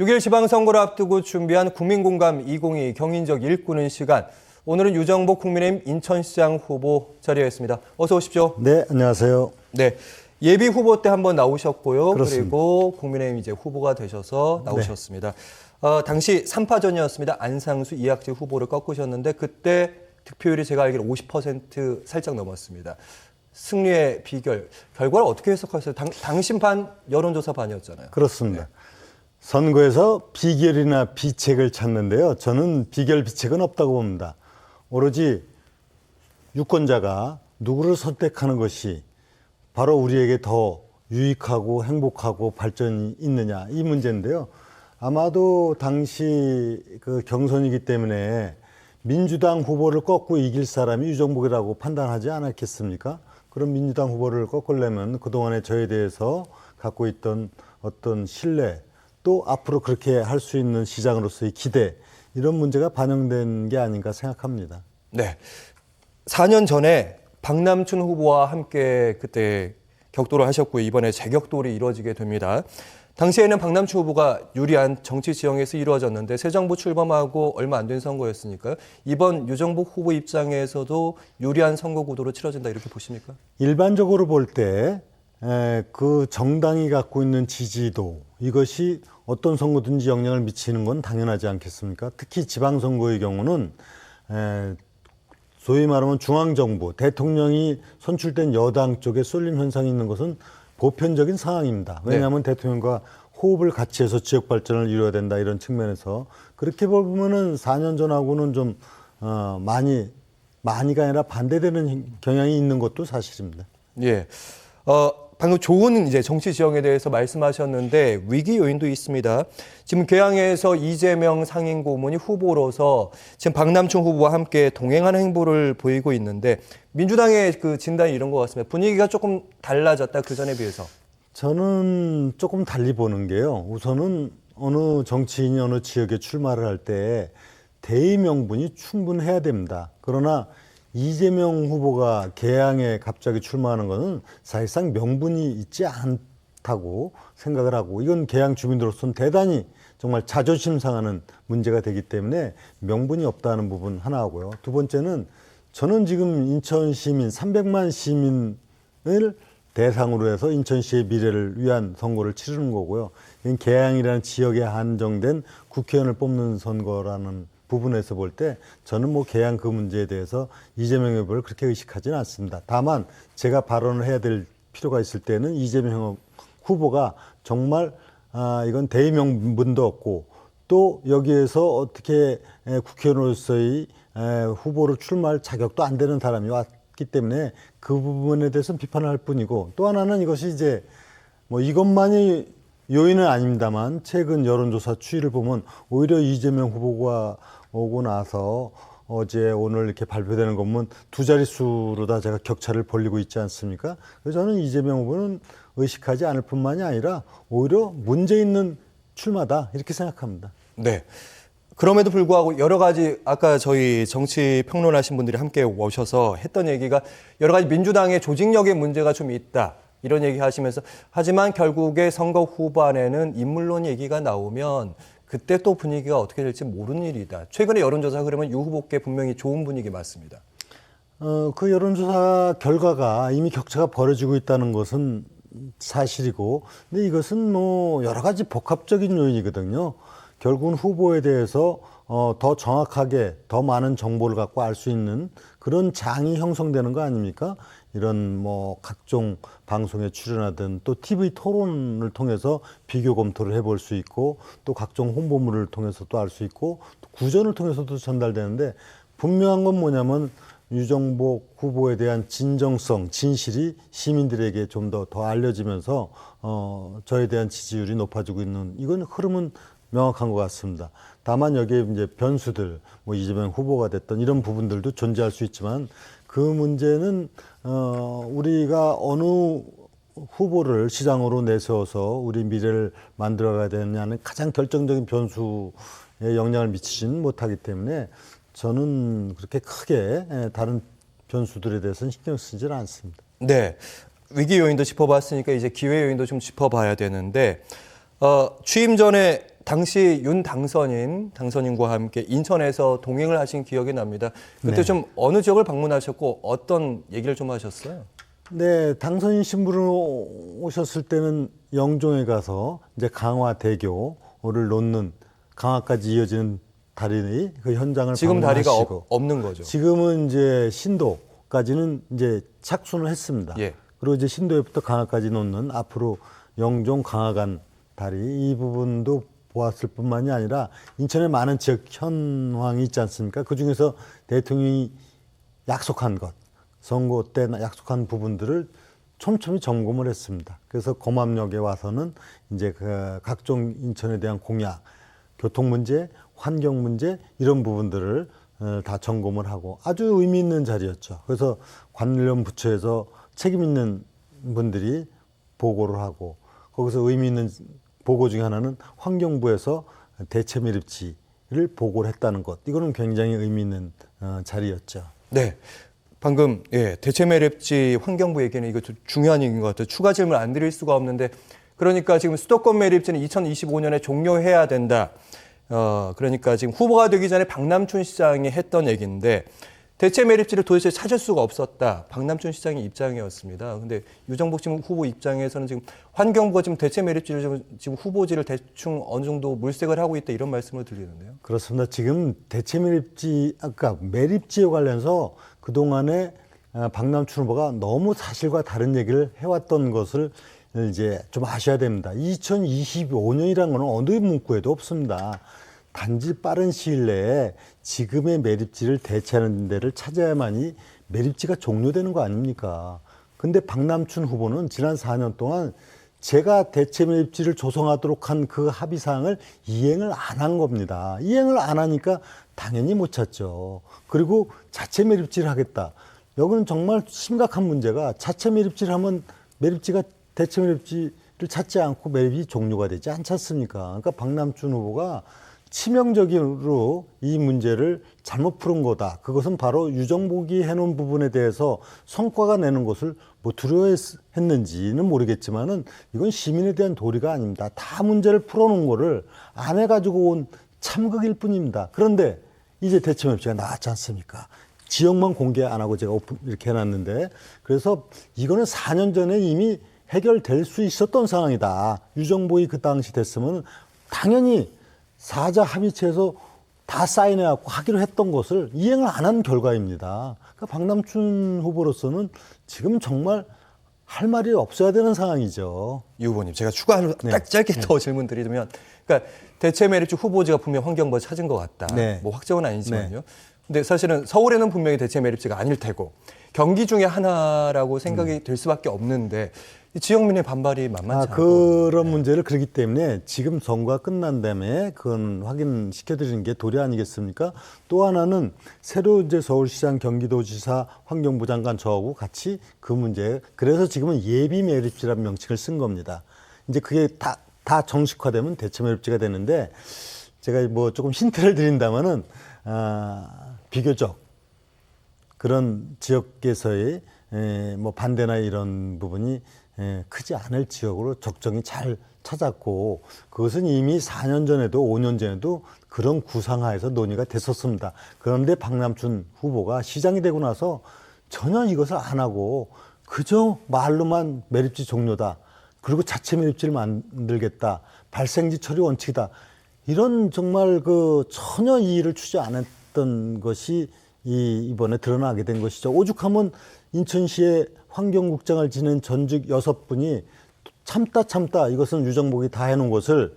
6일 지방선거를 앞두고 준비한 국민공감 2022 경인적 일꾼은 시간. 오늘은 유정복 국민의힘 인천시장 후보 자리에 있습니다. 어서 오십시오. 네, 안녕하세요. 네, 예비 후보 때 한번 나오셨고요. 그렇습니다. 그리고 국민의힘 이제 후보가 되셔서 나오셨습니다. 당시 3파전이었습니다. 안상수, 이학재 후보를 꺾으셨는데 그때 득표율이 제가 알기로 50% 살짝 넘었습니다. 승리의 비결, 결과를 어떻게 해석하세요? 당신반 여론조사 반이었잖아요. 그렇습니다. 선거에서 비결이나 비책을 찾는데요. 저는 비결, 비책은 없다고 봅니다. 오로지 유권자가 누구를 선택하는 것이 바로 우리에게 더 유익하고 행복하고 발전이 있느냐, 이 문제인데요. 아마도 당시 그 경선이기 때문에 민주당 후보를 꺾고 이길 사람이 유정복이라고 판단하지 않았겠습니까? 그럼 민주당 후보를 꺾으려면 그동안에 저에 대해서 갖고 있던 어떤 신뢰, 또 앞으로 그렇게 할 수 있는 시장으로서의 기대, 이런 문제가 반영된 게 아닌가 생각합니다. 네, 4년 전에 박남춘 후보와 함께 그때 격돌을 하셨고요. 이번에 재격돌이 이루어지게 됩니다. 당시에는 박남춘 후보가 유리한 정치 지형에서 이루어졌는데 새 정부 출범하고 얼마 안 된 선거였으니까요. 이번 유정복 후보 입장에서도 유리한 선거 구도로 치러진다, 이렇게 보십니까? 일반적으로 볼 때 그 정당이 갖고 있는 지지도, 이것이 어떤 선거든지 영향을 미치는 건 당연하지 않겠습니까? 특히 지방선거의 경우는 소위 말하면 중앙정부, 대통령이 선출된 여당 쪽에 쏠림 현상이 있는 것은 보편적인 상황입니다. 왜냐하면 대통령과 호흡을 같이 해서 지역 발전을 이루어야 된다, 이런 측면에서. 그렇게 보면은 4년 전하고는 좀 많이가 아니라 반대되는 경향이 있는 것도 사실입니다. 예. 방금 좋은 이제 정치 지형에 대해서 말씀하셨는데 위기 요인도 있습니다. 지금 개항에서 이재명 상임고문이 후보로서 지금 박남춘 후보와 함께 동행하는 행보를 보이고 있는데 민주당의 그 진단이 이런 것 같습니다. 분위기가 조금 달라졌다, 그 전에 비해서. 저는 조금 달리 보는 게요. 우선은 어느 정치인이 어느 지역에 출마를 할 때 대의 명분이 충분해야 됩니다. 그러나 이재명 후보가 개항에 갑자기 출마하는 것은 사실상 명분이 있지 않다고 생각을 하고, 이건 개항 주민들로서는 대단히 정말 자존심 상하는 문제가 되기 때문에 명분이 없다는 부분 하나 하고요. 두 번째는 저는 지금 인천 시민 300만 시민을 대상으로 해서 인천시의 미래를 위한 선거를 치르는 거고요. 이건 개항이라는 지역에 한정된 국회의원을 뽑는 선거라는 부분에서 볼 때 저는 뭐 개항 그 문제에 대해서 이재명 후보를 그렇게 의식하지는 않습니다. 다만 제가 발언을 해야 될 필요가 있을 때는 이재명 후보가 정말 이건 대의 명분도 없고, 또 여기에서 어떻게 국회의원으로서의 후보로 출마할 자격도 안 되는 사람이 왔기 때문에 그 부분에 대해서는 비판을 할 뿐이고, 또 하나는 이것이 이제 뭐 이것만이 요인은 아닙니다만 최근 여론조사 추이를 보면 오히려 이재명 후보가 오고 나서 어제 오늘 이렇게 발표되는 거 보면 두 자릿수로 다 제가 격차를 벌리고 있지 않습니까? 그래서 저는 이재명 후보는 의식하지 않을 뿐만이 아니라 오히려 문제 있는 출마다, 이렇게 생각합니다. 네. 그럼에도 불구하고 여러 가지 아까 저희 정치 평론하신 분들이 함께 오셔서 했던 얘기가 여러 가지 민주당의 조직력의 문제가 좀 있다, 이런 얘기 하시면서, 하지만 결국에 선거 후반에는 인물론 얘기가 나오면 그때 또 분위기가 어떻게 될지 모르는 일이다. 최근에 여론조사 그러면 유 후보께 분명히 좋은 분위기 맞습니다. 그 여론조사 결과가 이미 격차가 벌어지고 있다는 것은 사실이고, 근데 이것은 뭐 여러 가지 복합적인 요인이거든요. 결국은 후보에 대해서 더 정확하게 더 많은 정보를 갖고 알 수 있는 그런 장이 형성되는 거 아닙니까? 이런 뭐 각종 방송에 출연하든 또 TV 토론을 통해서 비교 검토를 해볼 수 있고, 또 각종 홍보물을 통해서 또 알 수 있고, 또 구전을 통해서도 전달되는데, 분명한 건 뭐냐면 유정복 후보에 대한 진정성, 진실이 시민들에게 좀 더 알려지면서 저에 대한 지지율이 높아지고 있는, 이건 흐름은 명확한 것 같습니다. 다만 여기에 이제 변수들, 뭐 이재명 후보가 됐던 이런 부분들도 존재할 수 있지만, 그 문제는 우리가 어느 후보를 시장으로 내세워서 우리 미래를 만들어가야 되느냐는 가장 결정적인 변수에 영향을 미치지는 못하기 때문에 저는 그렇게 크게 다른 변수들에 대해서는 신경 쓰지는 않습니다. 네. 위기 요인도 짚어봤으니까 이제 기회 요인도 좀 짚어봐야 되는데 취임 전에 당시 윤 당선인과 함께 인천에서 동행을 하신 기억이 납니다. 그때 네. 좀 어느 지역을 방문하셨고 어떤 얘기를 좀 하셨어요? 네, 당선인 신부로 오셨을 때는 영종에 가서 이제 강화대교를 놓는 강화까지 이어지는 다리 그 현장을 지금 다리가 방문하시고 없는 거죠. 지금은 이제 신도까지는 이제 착수는 했습니다. 예. 그리고 이제 신도에부터 강화까지 놓는 앞으로 영종 강화간 다리 이 부분도 보았을 뿐만이 아니라 인천에 많은 지역 현황이 있지 않습니까? 그 중에서 대통령이 약속한 것, 선거 때 약속한 부분들을 촘촘히 점검을 했습니다. 그래서 검암역에 와서는 이제 그 각종 인천에 대한 공약, 교통 문제, 환경 문제 이런 부분들을 다 점검을 하고 아주 의미 있는 자리였죠. 그래서 관련 부처에서 책임 있는 분들이 보고를 하고 거기서 의미 있는 보고 중에 하나는 환경부에서 대체 매립지를 보고를 했다는 것. 이거는 굉장히 의미 있는 자리였죠. 네. 방금 대체 매립지 환경부 얘기는 이거 좀 중요한 얘기인 것 같아요. 추가 질문 안 드릴 수가 없는데 그러니까 지금 수도권 매립지는 2025년에 종료해야 된다. 그러니까 지금 후보가 되기 전에 박남춘 시장이 했던 얘기인데 대체 매립지를 도대체 찾을 수가 없었다. 박남춘 시장의 입장이었습니다. 근데 유정복 지금 후보 입장에서는 지금 환경부가 지금 대체 매립지를 지금 후보지를 대충 어느 정도 물색을 하고 있다 이런 말씀을 들리는데요. 그렇습니다. 지금 대체 매립지, 아까 매립지에 관련해서 그동안에 박남춘 후보가 너무 사실과 다른 얘기를 해왔던 것을 이제 좀 아셔야 됩니다. 2025년이라는 건 어느 문구에도 없습니다. 단지 빠른 시일 내에 지금의 매립지를 대체하는 데를 찾아야만이 매립지가 종료되는 거 아닙니까? 근데 박남춘 후보는 지난 4년 동안 제가 대체 매립지를 조성하도록 한 그 합의사항을 이행을 안 한 겁니다. 이행을 안 하니까 당연히 못 찾죠. 그리고 자체 매립지를 하겠다. 여기는 정말 심각한 문제가 자체 매립지를 하면 매립지가 대체 매립지를 찾지 않고 매립이 종료가 되지 않지 않습니까? 그러니까 박남춘 후보가 치명적으로 이 문제를 잘못 푸는 거다. 그것은 바로 유정복이 해놓은 부분에 대해서 성과가 내는 것을 뭐 두려워했는지는 모르겠지만은 이건 시민에 대한 도리가 아닙니다. 다 문제를 풀어놓은 거를 안 해가지고 온 참극일 뿐입니다. 그런데 이제 대체 매립지가 나왔지 않습니까? 지역만 공개 안 하고 제가 이렇게 해놨는데 그래서 이거는 4년 전에 이미 해결될 수 있었던 상황이다. 유정복이 그 당시 됐으면 당연히 사자 합의체에서 다 사인해갖고 하기로 했던 것을 이행을 안 한 결과입니다. 그러니까 박남춘 후보로서는 지금 정말 할 말이 없어야 되는 상황이죠. 유 후보님, 제가 추가로 딱 짧게 더 질문 드리면, 그러니까 대체 매립지 후보지가 분명 환경부가 찾은 것 같다. 네. 뭐 확정은 아니지만요. 근데 사실은 서울에는 분명히 대체 매립지가 아닐 테고 경기 중에 하나라고 생각이 될 수밖에 없는데 이 지역민의 반발이 만만치 않고 그런 문제를 그렇기 때문에 지금 선거가 끝난 다음에 그건 확인시켜드리는 게 도리 아니겠습니까? 또 하나는 새로 이제 서울시장, 경기도지사, 환경부 장관 저하고 같이 그 문제, 그래서 지금은 예비 매립지라는 명칭을 쓴 겁니다. 이제 그게 다 정식화되면 대체 매립지가 되는데 제가 뭐 조금 힌트를 드린다면은 비교적 그런 지역에서의 뭐 반대나 이런 부분이 크지 않을 지역으로 적정히 잘 찾았고 그것은 이미 4년 전에도 5년 전에도 그런 구상하에서 논의가 됐었습니다. 그런데 박남춘 후보가 시장이 되고 나서 전혀 이것을 안 하고 그저 말로만 매립지 종료다. 그리고 자체 매립지를 만들겠다. 발생지 처리 원칙이다. 이런 정말 그 전혀 이의를 추지 않았던 것이 이번에 드러나게 된 것이죠. 오죽하면 인천시의 환경국장을 지낸 전직 6분이 참다 이것은 유정복이 다 해놓은 것을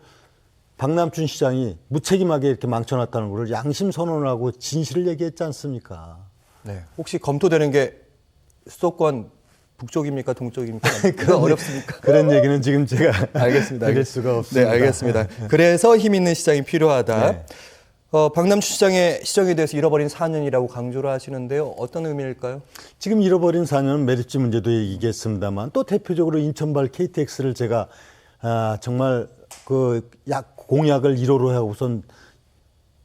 박남춘 시장이 무책임하게 이렇게 망쳐놨다는 것을 양심 선언을 하고 진실을 얘기했지 않습니까? 네. 혹시 검토되는 게 수도권 북쪽입니까? 동쪽입니까? 그거 어렵습니까? 그런 얘기는 지금 제가 알겠습니다. 드릴 수가 없습니다. 네, 알겠습니다. 그래서 힘 있는 시장이 필요하다. 네. 박남춘 시장의 시정에 대해서 잃어버린 4년이라고 강조를 하시는데요. 어떤 의미일까요? 지금 잃어버린 4년은 매립지 문제도 얘기했습니다만 또 대표적으로 인천발 KTX를 제가 정말 그 공약을 1호로 하고선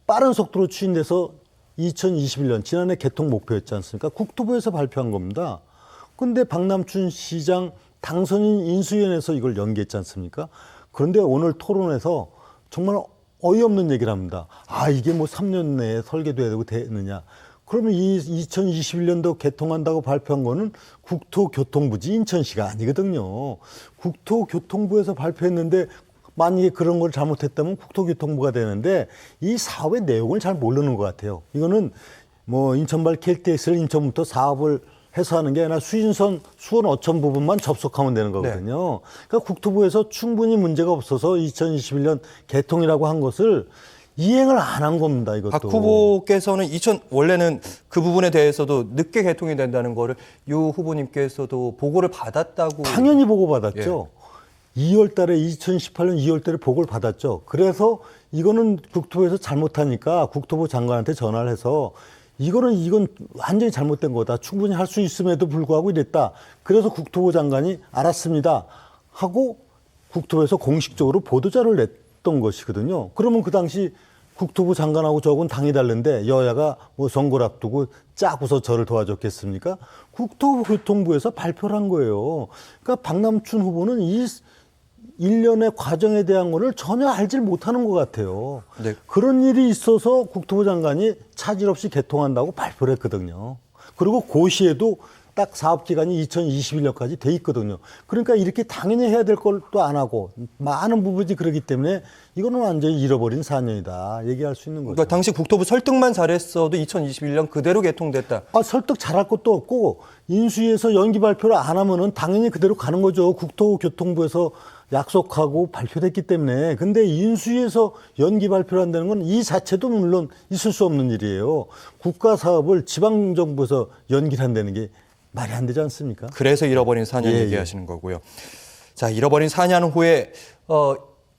빠른 속도로 추진돼서 2021년 지난해 개통 목표였지 않습니까? 국토부에서 발표한 겁니다. 근데 박남춘 시장 당선인 인수위원회에서 이걸 연기했지 않습니까? 그런데 오늘 토론에서 정말 어이없는 얘기를 합니다. 아, 이게 뭐 3년 내에 설계돼야 되고 되느냐. 그러면 이 2021년도 개통한다고 발표한 거는 국토교통부지 인천시가 아니거든요. 국토교통부에서 발표했는데 만약에 그런 걸 잘못했다면 국토교통부가 되는데 이 사업의 내용을 잘 모르는 것 같아요. 이거는 뭐 인천발 KTX를 인천부터 사업을 해서 하는 게 아니라 수인선, 수원 어촌 부분만 접속하면 되는 거거든요. 그러니까 국토부에서 충분히 문제가 없어서 2021년 개통이라고 한 것을 이행을 안 한 겁니다. 이것도. 박 후보께서는 원래는 그 부분에 대해서도 늦게 개통이 된다는 거를 유 후보님께서도 보고를 받았다고. 당연히 보고받았죠. 2월 달에 2018년 2월 달에 보고를 받았죠. 그래서 이거는 국토부에서 잘못하니까 국토부 장관한테 전화를 해서 이건 완전히 잘못된 거다. 충분히 할 수 있음에도 불구하고 이랬다. 그래서 국토부 장관이 알았습니다 하고 국토부에서 공식적으로 보도자료를 냈던 것이거든요. 그러면 그 당시 국토부 장관하고 저하고는 당이 다른데 여야가 뭐 선거를 앞두고 짜고서 저를 도와줬겠습니까? 국토교통부에서 발표를 한 거예요. 그러니까 박남춘 후보는 이 일련의 과정에 대한 거를 전혀 알질 못하는 것 같아요. 네. 그런 일이 있어서 국토부 장관이 차질 없이 개통한다고 발표를 했거든요. 그리고 고시에도 딱 사업기간이 2021년까지 돼 있거든요. 그러니까 이렇게 당연히 해야 될 걸 또 안 하고 많은 부분이 그러기 때문에 이거는 완전히 잃어버린 4년이다 얘기할 수 있는 거죠. 그러니까 당시 국토부 설득만 잘했어도 2021년 그대로 개통됐다. 아, 설득 잘할 것도 없고 인수위에서 연기 발표를 안 하면은 당연히 그대로 가는 거죠. 국토교통부에서 약속하고 발표됐기 때문에. 근데 인수위에서 연기 발표를 한다는 건 이 자체도 물론 있을 수 없는 일이에요. 국가 사업을 지방 정부에서 연기를 한다는 게 말이 안 되지 않습니까? 그래서 잃어버린 4년 예, 얘기하시는 거고요. 자, 잃어버린 4년 후에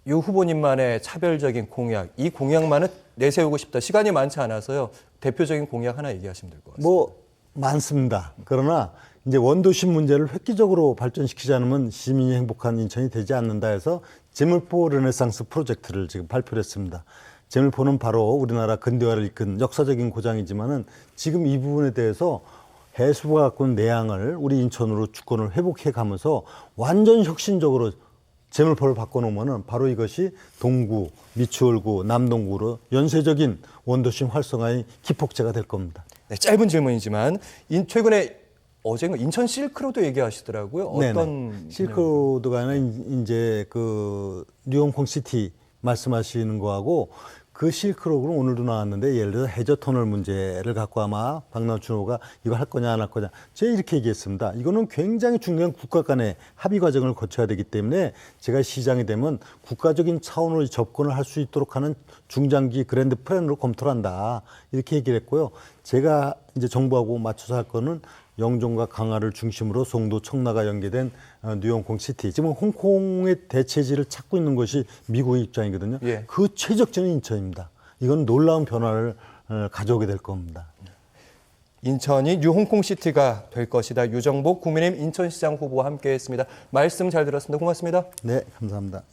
유 후보님만의 차별적인 공약, 이 공약만은 내세우고 싶다. 시간이 많지 않아서요. 대표적인 공약 하나 얘기하시면 될 것 같습니다. 뭐 많습니다. 그러나 이제 원도심 문제를 획기적으로 발전시키지 않으면 시민이 행복한 인천이 되지 않는다 해서 제물포 르네상스 프로젝트를 지금 발표를 했습니다. 제물포는 바로 우리나라 근대화를 이끈 역사적인 고장이지만은 지금 이 부분에 대해서 해수부가 갖고 있는 내양을 우리 인천으로 주권을 회복해 가면서 완전 혁신적으로 제물포를 바꿔놓으면은 바로 이것이 동구, 미추홀구, 남동구로 연쇄적인 원도심 활성화의 기폭제가 될 겁니다. 네, 짧은 질문이지만 최근에 어제가 인천 실크로드 얘기하시더라고요. 어떤 실크로드가 아니라 이제 그 뉴홍콩 시티 말씀하시는 거하고 그 실크로드는 오늘도 나왔는데 예를 들어 해저 터널 문제를 갖고 아마 박남춘 후보가 이거 할 거냐 안 할 거냐 제가 이렇게 얘기했습니다. 이거는 굉장히 중요한 국가 간의 합의 과정을 거쳐야 되기 때문에 제가 시장이 되면 국가적인 차원으로 접근을 할 수 있도록 하는 중장기 그랜드 플랜으로 검토를 한다 이렇게 얘기를 했고요. 제가 이제 정부하고 맞춰서 할 거는 영종과 강화를 중심으로 송도, 청라가 연계된 뉴홍콩 시티. 지금 홍콩의 대체지를 찾고 있는 것이 미국의 입장이거든요. 예. 그 최적지는 인천입니다. 이건 놀라운 변화를 가져오게 될 겁니다. 인천이 뉴홍콩 시티가 될 것이다. 유정복 국민의힘 인천시장 후보와 함께했습니다. 말씀 잘 들었습니다. 고맙습니다. 네, 감사합니다.